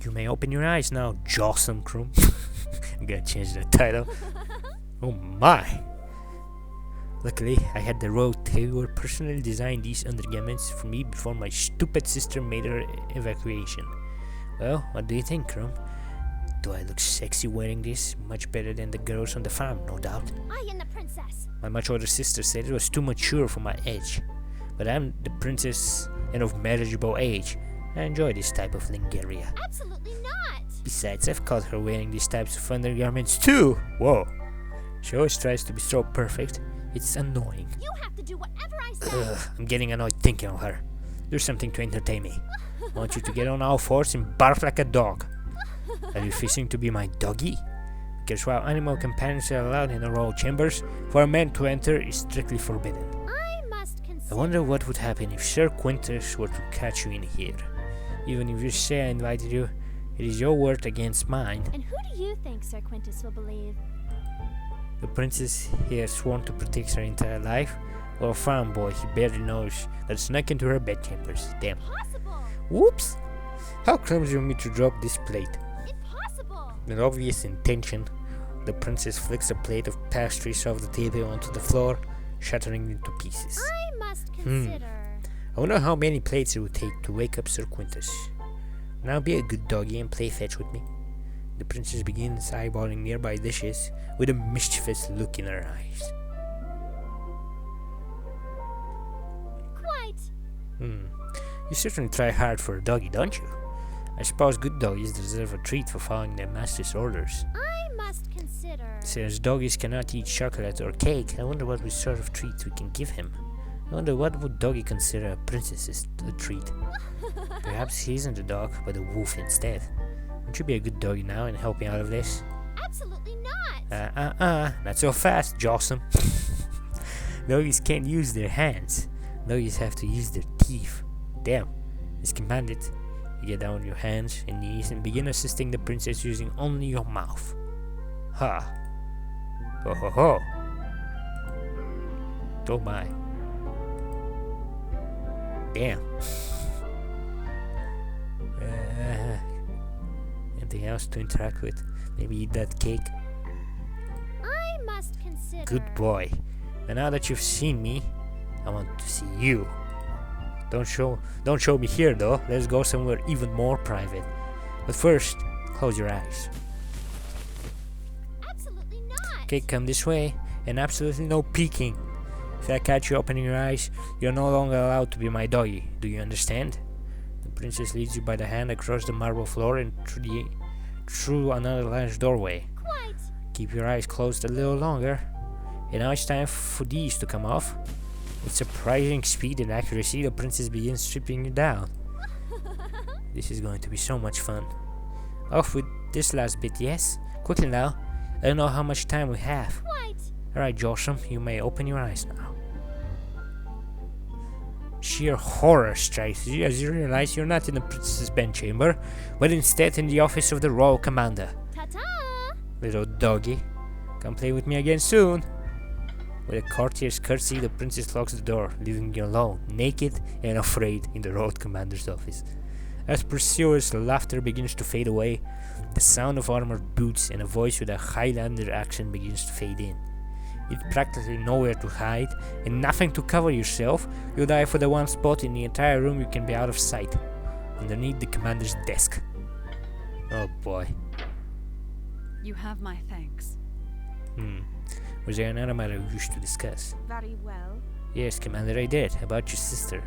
You may open your eyes now, Jawsome Crum. I'm gonna change the title. Oh my! Luckily, I had the royal tailor personally design these undergarments for me before my stupid sister made her evacuation. Well, what do you think, Crum? Do I look sexy wearing this? Much better than the girls on the farm, no doubt. I am the princess. My much older sister said it was too mature for my age. But I'm the princess and of marriageable age. I enjoy this type of lingerie. Absolutely not. Besides, I've caught her wearing these types of undergarments too. Whoa. She always tries to be so perfect. It's annoying. You have to do whatever I say. Ugh, I'm getting annoyed thinking of her. Do something to entertain me. I want you to get on all fours and bark like a dog. Are you fishing to be my doggy? Because while animal companions are allowed in the royal chambers, for a man to enter is strictly forbidden. I must consider. I wonder what would happen if Sir Quintus were to catch you in here. Even if you say I invited you, It is your word against mine. And who do you think Sir Quintus will believe? The princess he has sworn to protect her entire life, or a farm boy he barely knows that snuck into her bedchambers. Damn. Impossible! Whoops! How clumsy of me to drop this plate. Impossible! With obvious intention, the princess flicks a plate of pastries off the table onto the floor, shattering into pieces. I must consider. I wonder how many plates it would take to wake up Sir Quintus. Now be a good doggy and play fetch with me. The princess begins eyeballing nearby dishes with a mischievous look in her eyes. Quite. You certainly try hard for a doggy, don't you? I suppose good doggies deserve a treat for following their master's orders. I must consider. Since doggies cannot eat chocolate or cake, I wonder what sort of treat we can give him. I wonder what would doggy consider a princess's a treat. Perhaps he isn't a dog, but a wolf instead. Won't you be a good doggy now and help me out of this? Absolutely not. Not so fast, Jawsome. Doggies can't use their hands. Doggies have to use their teeth. Damn, it's commanded. You get down on your hands and knees and begin assisting the princess using only your mouth. Ha! Ho ho ho! Oh my. Damn. Anything else to interact with? Maybe eat that cake? I must consider. Good boy. And now that you've seen me, I want to see you. Don't show me here though. Let's go somewhere even more private. But first, close your eyes. Absolutely not. Okay, come this way, and absolutely no peeking. If I catch you opening your eyes, you're no longer allowed to be my doggy. Do you understand? The princess leads you by the hand across the marble floor and through another large doorway. Quite. Keep your eyes closed a little longer. And now it's time for these to come off. With surprising speed and accuracy, the princess begins stripping you down. This is going to be so much fun. Off with this last bit, yes? Quickly now. I don't know how much time we have. Quite. Alright, Josham, you may open your eyes now. Sheer horror strikes you as you realize you're not in the princess's bedchamber, but instead in the office of the royal commander. Ta-ta! Little doggy, come play with me again soon. With a courtier's curtsy, the princess locks the door, leaving you alone, naked and afraid, in the road commander's office. As pursuers' laughter begins to fade away, the sound of armored boots and a voice with a Highlander accent begins to fade in. With practically nowhere to hide and nothing to cover yourself, you dive for the one spot in the entire room you can be out of sight, underneath the commander's desk. Oh boy. You have my thanks. Was there another matter you wish to discuss? Very well. Yes, Commander, I did. About your sister.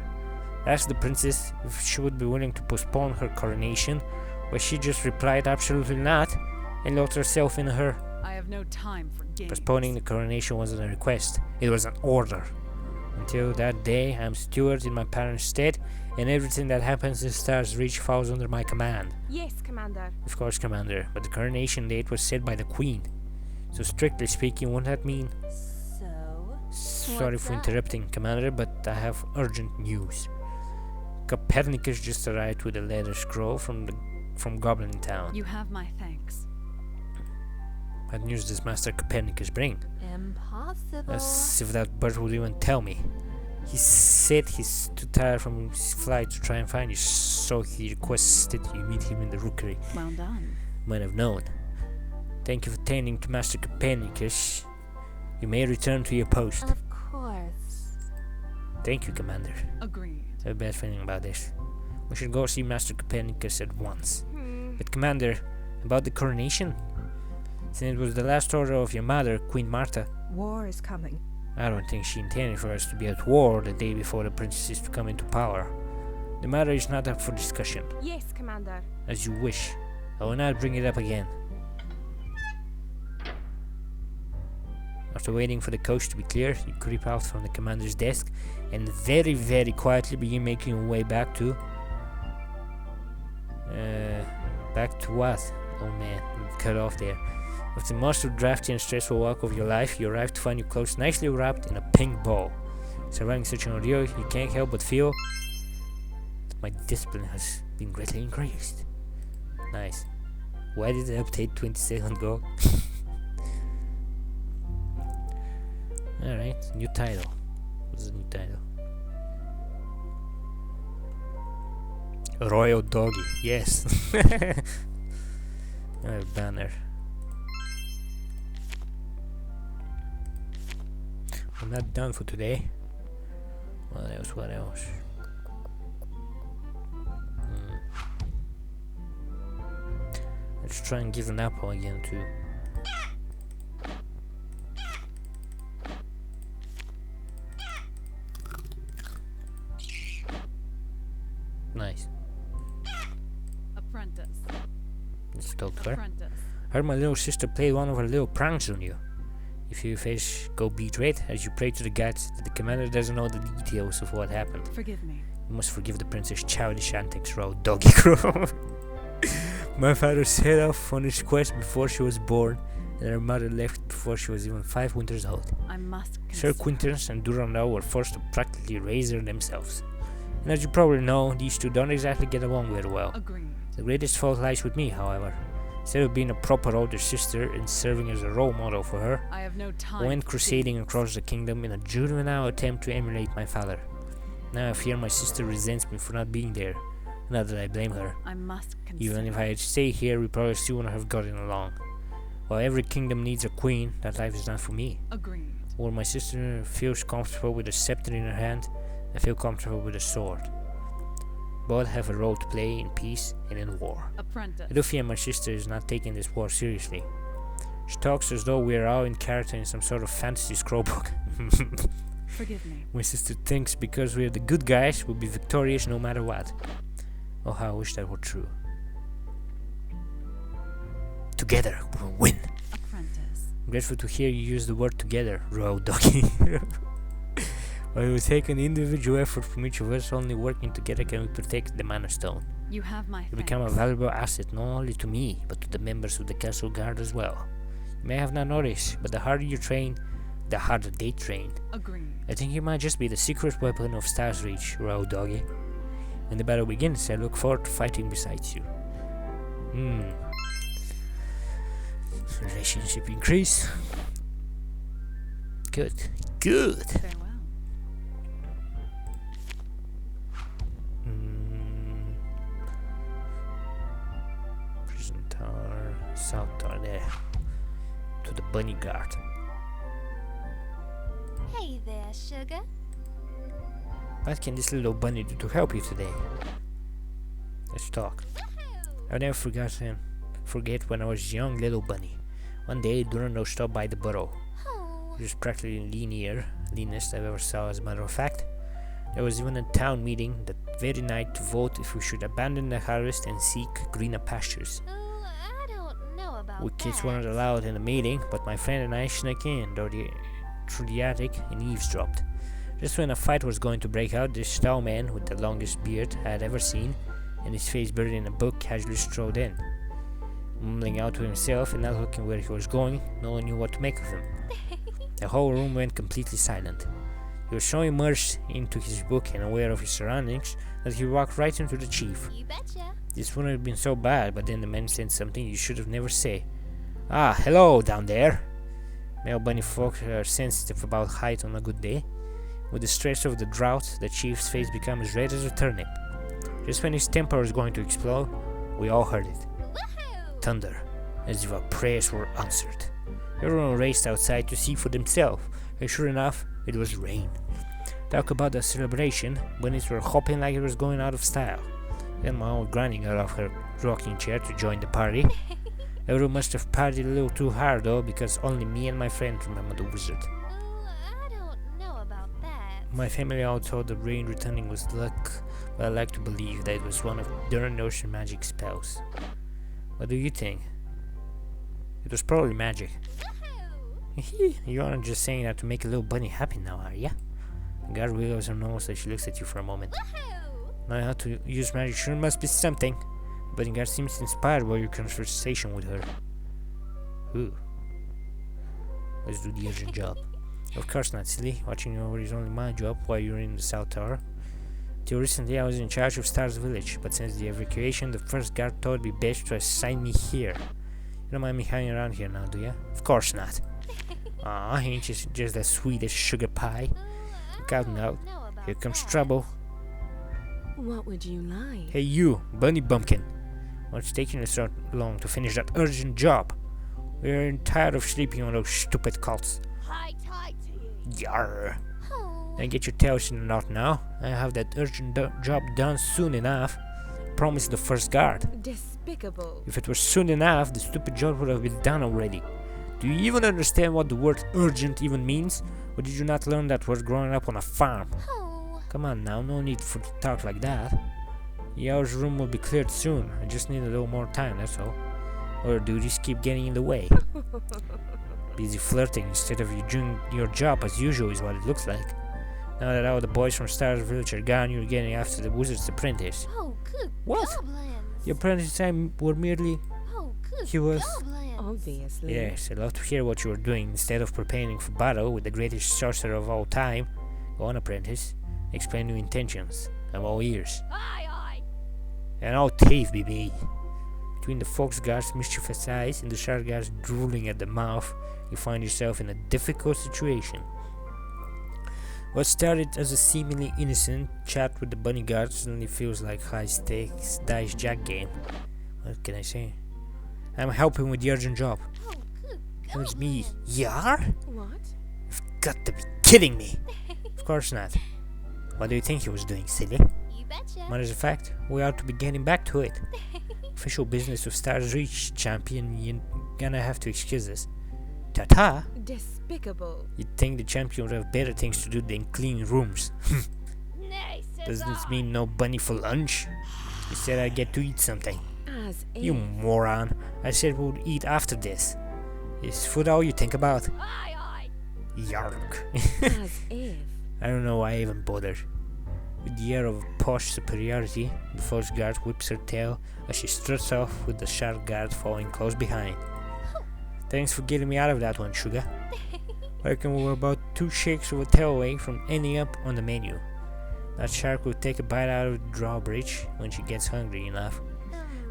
I asked the princess if she would be willing to postpone her coronation, but she just replied absolutely not, and locked herself in her. I have no time for games. Postponing the coronation wasn't a request, it was an order. Until that day, I'm steward in my parents' stead, and everything that happens in Star's Reach falls under my command. Yes, Commander. Of course, Commander, but the coronation date was set by the Queen. So strictly speaking, won't that mean... So? Sorry What's for up? interrupting, Commander, but I have urgent news. Copernicus just arrived with a letter scroll from Goblin Town. You have my thanks. What news does Master Copernicus bring? Impossible. As if that bird would even tell me. He said he's too tired from his flight to try and find you, so he requested you meet him in the rookery. Well done. Might have known. Thank you for tending to Master Copernicus. You may return to your post. Of course. Thank you, Commander. Agreed. I have a bad feeling about this. We should go see Master Copernicus at once. But Commander, about the coronation? Since it was the last order of your mother, Queen Martha, War is coming. I don't think she intended for us to be at war the day before the princess is to come into power. The matter is not up for discussion. Yes, Commander. As you wish. I will not bring it up again. After waiting for the coast to be clear, you creep out from the commander's desk and very, very quietly begin making your way back to... back to what? Oh man, I'm cut off there. After the most drafty and stressful walk of your life, you arrive to find your clothes nicely wrapped in a pink bow. Surviving such an ordeal, you can't help but feel that my discipline has been greatly increased. Nice. Why did the update 20 seconds ago? Alright, new title. What's the new title? Royal Doggy, yes. Alright, banner. I'm not done for today. What else? What else? Let's try and give an apple again too. Nice. Apprentice. Let's talk to her. Apprentice. Heard my little sister play one of her little pranks on you. If your face go beat red as you pray to the gods that the commander doesn't know the details of what happened. Forgive me. You must forgive the princess childish antics, Row Doggy Crow. My father set off on his quest before she was born, and her mother left before she was even 5 winters old. I must Sir consider. Quinters and Durandal were forced to practically raise her themselves. And as you probably know, these two don't exactly get along very well. Agreed. The greatest fault lies with me, however. Instead of being a proper older sister and serving as a role model for her, I have no I time. went for crusading games. across the kingdom in a juvenile attempt to emulate my father. Now I fear my sister resents me for not being there. Not that I blame her. I must consider. Even if I had stayed here, we probably still wouldn't have gotten along. While every kingdom needs a queen, that life is not for me. Agreed. While my sister feels comfortable with a scepter in her hand, I feel comfortable with a sword. Both have a role to play in peace and in war. Apprentice. I do fear my sister is not taking this war seriously. She talks as though we are all in character in some sort of fantasy scroll book. Forgive me. My sister thinks because we are the good guys, we'll be victorious no matter what. Oh, how I wish that were true. Together, we'll win. Apprentice. I'm grateful to hear you use the word together, Royal Doggy. While it will take an individual effort from each of us, only working together can we protect the Mana Stone. You have my You become a thanks. valuable asset not only to me, but to the members of the castle guard as well. You may have not noticed, but the harder you train, the harder they train. Agreed. I think you might just be the secret weapon of Star's Reach, Royal Doggy. When the battle begins, I look forward to fighting beside you. Relationship increase. Good. Good. Farewell. Prison Tower, South Tower there. To the Bunny Guard. Hey there, sugar. What can this little bunny do to help you today? Let's talk. I'll never forget when I was a young little bunny. One day, Durandal stopped by the burrow. Oh, It was practically leanest I've ever saw, as a matter of fact. There was even a town meeting that very night to vote if we should abandon the harvest and seek greener pastures. I don't know about We kids that. weren't allowed in the meeting, but my friend and I snuck in through the attic and eavesdropped. Just when a fight was going to break out, this tall man with the longest beard I had ever seen, and his face buried in a book, casually strolled in. Mumbling out to himself and not looking where he was going, no one knew what to make of him. The whole room went completely silent. He was so immersed into his book and aware of his surroundings that he walked right into the chief. You betcha. This wouldn't have been so bad, but then the man said something you should have never said. Ah, hello down there. Male bunny folk are sensitive about height on a good day. With the stress of the drought, the chief's face became as red as a turnip. Just when his temper was going to explode, we all heard it. Woohoo! Thunder, as if our prayers were answered. Everyone raced outside to see for themselves, and sure enough, it was rain. Talk about a celebration, bunnies were hopping like it was going out of style. Then my old granny got off her rocking chair to join the party. Everyone must have partied a little too hard though, because only me and my friend remember the wizard. I don't know about that. My family all thought the rain returning was luck, but I like to believe that it was one of Durandal's magic spells. What do you think? It was probably magic. Woohoo! You aren't just saying that to make a little bunny happy now, are ya? The guard wiggles her nose as she looks at you for a moment. Woohoo! Knowing how to use magic sure must be something. But the guard seems inspired by your conversation with her. Ooh. Let's do the urgent job. Of course not, silly. Watching you over is only my job while you're in the South Tower. Till recently I was in charge of Star's village, but since the evacuation, the first guard thought it'd be best to assign me here. You don't mind me hanging around here now, do ya? Of course not. Aw, ain't you just as sweet as sugar pie? Look out now. Here comes trouble. What would you like? Hey you, Bunny Bumpkin. What's taking us so long to finish that urgent job? We're tired of sleeping on those stupid cults. High tide to you. Yarr. Oh. Then get your tails in the knot now. I have that urgent job done soon enough. Promise the first guard. Despicable. If it were soon enough, the stupid job would have been done already. Do you even understand what the word urgent even means? Or did you not learn that word growing up on a farm? Oh. Come on now, no need for to talk like that. The hour's room will be cleared soon. I just need a little more time, that's all. Or duties keep getting in the way. Busy flirting instead of you doing your job as usual is what it looks like. Now that all the boys from Star's village are gone, you're getting after the wizard's apprentice. Oh, good What? goblins. The apprentice time were merely... Oh, good He was- goblins. Obviously. Yes, I'd love to hear what you were doing instead of preparing for battle with the greatest sorcerer of all time. Go on, apprentice. Explain your intentions. I'm all ears. Aye, aye. And all teeth, baby. Between the fox guard's mischievous eyes and the shark guard's drooling at the mouth, you find yourself in a difficult situation. What started as a seemingly innocent chat with the bunny guard suddenly feels like high-stakes dice jack game. What can I say? I'm helping with the urgent job. Oh, good It was goblins. me. Yar? What? You've got to be kidding me! Of course not. What do you think he was doing, silly? You betcha. Matter of fact, we ought to be getting back to it. Official business of Stars Reach, champion. You're gonna have to excuse us. Ta-ta! Despicable. You'd think the champion would have better things to do than clean rooms. Nay, says Doesn't this I. mean no bunny for lunch? You said I'd get to eat something. As You if. moron. I said we'd eat after this. Is food all you think about? Aye, aye. Yark. As if. I don't know why I even bothered. With the air of posh superiority, the fox guard whips her tail as she struts off with the shark guard following close behind. Thanks for getting me out of that one, Sugar. I reckon we were about 2 shakes of a tail away from ending up on the menu. That shark will take a bite out of the drawbridge when she gets hungry enough.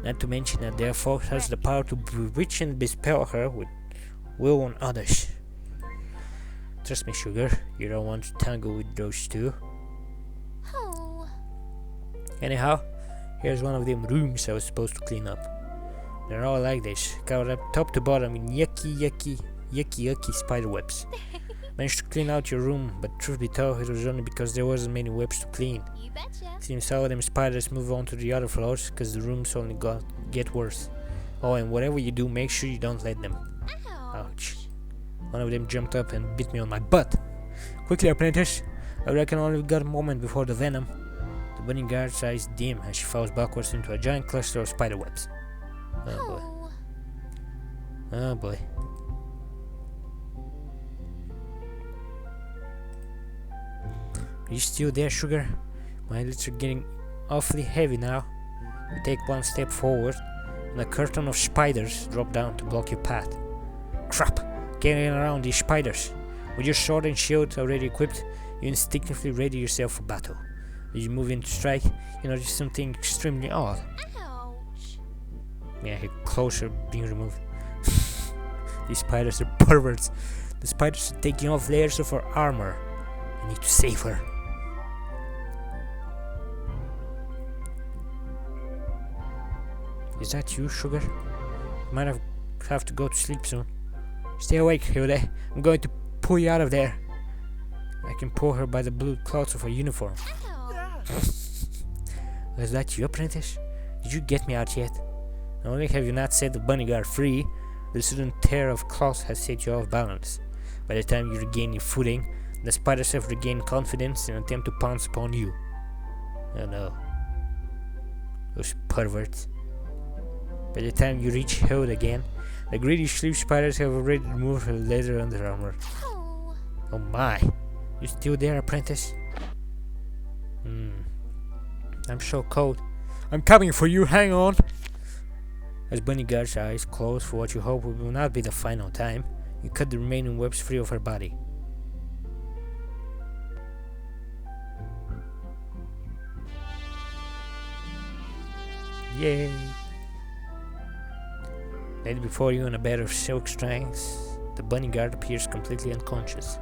Not to mention that their fox has the power to bewitch and bespell her with will on others. Trust me, Sugar, you don't want to tangle with those two. Oh. Anyhow, here's one of them rooms I was supposed to clean up. They're all like this, covered up top to bottom in yucky spider webs. Managed to clean out your room, but truth be told, it was only because there wasn't many webs to clean. You betcha. Seems all of them spiders move on to the other floors, cause the rooms only get worse. Oh, and whatever you do, make sure you don't let them. Ouch. One of them jumped up and bit me on my butt. Quickly, apprentice. I reckon I only got a moment before the venom. The bunny guard's eyes dim as she falls backwards into a giant cluster of spider webs. Oh boy. Oh. Oh boy. Are you still there, Sugar? My lids are getting awfully heavy now. You take one step forward, and a curtain of spiders drop down to block your path. Crap! Getting around these spiders. With your sword and shield already equipped, you instinctively ready yourself for battle. As you move in to strike, you notice something extremely odd. Ouch. Yeah, her clothes are being removed. These spiders are perverts. The spiders are taking off layers of her armor. I need to save her. Is that you, Sugar? You might have to go to sleep soon. Stay awake, Hilde. I'm going to pull you out of there. I can pull her by the blue cloth of her uniform. Ow. Is that you, apprentice? Did you get me out yet? Not only have you not set the bunny guard free, the sudden tear of cloth has set you off balance. By the time you regain your footing, the spiders have regained confidence and attempt to pounce upon you. Oh no. Those perverts. By the time you reach Hilde again, the greedy sleep spiders have already removed her leather under armor. Oh. Oh my. You still there, apprentice? I'm so cold. I'm coming for you, hang on! As Bunny Guard's eyes close for what you hope will not be the final time, you cut the remaining webs free of her body. Yay! Laid before you on a bed of silk strands, the bunny guard appears completely unconscious.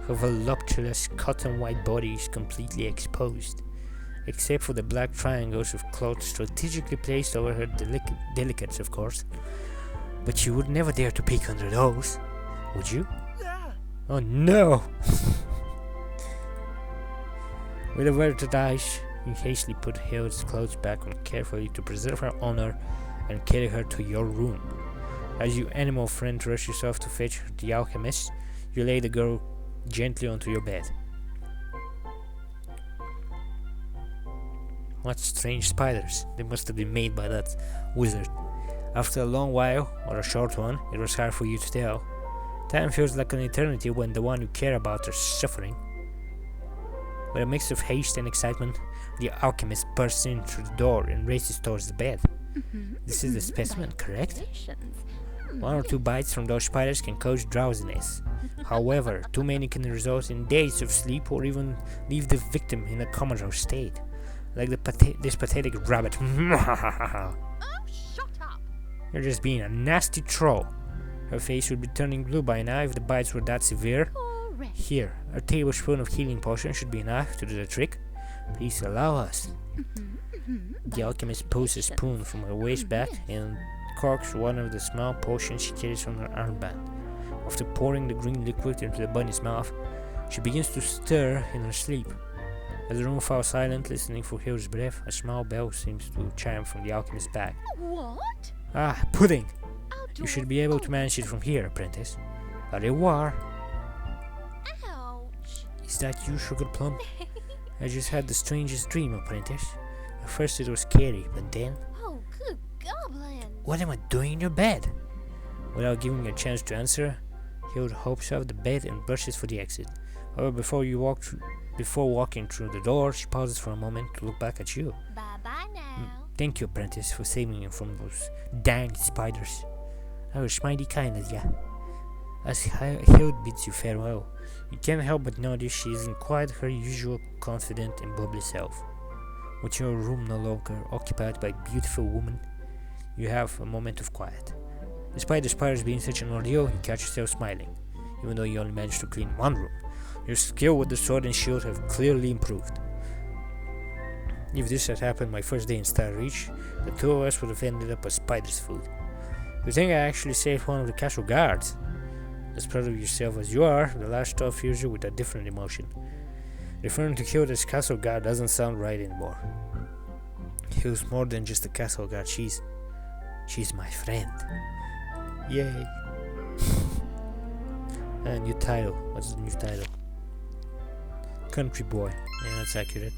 Her voluptuous cotton white body is completely exposed, except for the black triangles of cloth strategically placed over her delicates, of course. But you would never dare to peek under those, would you? Oh no! With averted eyes, you hastily put Hill's clothes back on carefully to preserve her honor and carry her to your room. As your animal friend rushes off to fetch the alchemist, you lay the girl gently onto your bed. What strange spiders! They must have been made by that wizard. After a long while, or a short one, it was hard for you to tell. Time feels like an eternity when the one you care about is suffering. With a mix of haste and excitement, the alchemist bursts in through the door and races towards the bed. This is the specimen, correct? One or two bites from those spiders can cause drowsiness. However, too many can result in days of sleep or even leave the victim in a comatose state. Like this pathetic rabbit. Oh, shut up! You're just being a nasty troll. Her face would be turning blue by now if the bites were that severe. Correct. Here, a tablespoon of healing potion should be enough to do the trick. Please allow us. The alchemist pulls a spoon from her waist bag and corks one of the small potions she carries on her armband. After pouring the green liquid into the bunny's mouth, she begins to stir in her sleep. As the room falls silent, listening for Hill's breath, a small bell seems to chime from the alchemist's bag. What? Ah, pudding! I'll do You should be able to manage it from here, apprentice. Au revoir! Ouch! Is that you, Sugar Plum? I just had the strangest dream, apprentice. At first it was scary, but then... Oh, good goblins! What am I doing in your bed? Without giving you a chance to answer, Hill hops off the bed and rushes for the exit. However, before walking through the door, she pauses for a moment to look back at you. Bye-bye now. Thank you, apprentice, for saving me from those dang spiders. That was mighty kind of ya. As Hill bids you farewell, you can't help but notice she isn't quite her usual confident and bubbly self. With your room no longer occupied by a beautiful woman, you have a moment of quiet. Despite the spiders being such an ordeal, you catch yourself smiling, even though you only managed to clean one room. Your skill with the sword and shield have clearly improved. If this had happened my first day in Star Reach, the two of us would have ended up as spider's food. You think I actually saved one of the castle guards? As proud of yourself as you are, the last thought fills you with a different emotion. Referring to Hill as castle guard doesn't sound right anymore. Hill's more than just a castle guard, she's my friend. Yay. New title. What's the new title? Country boy. Yeah, that's accurate.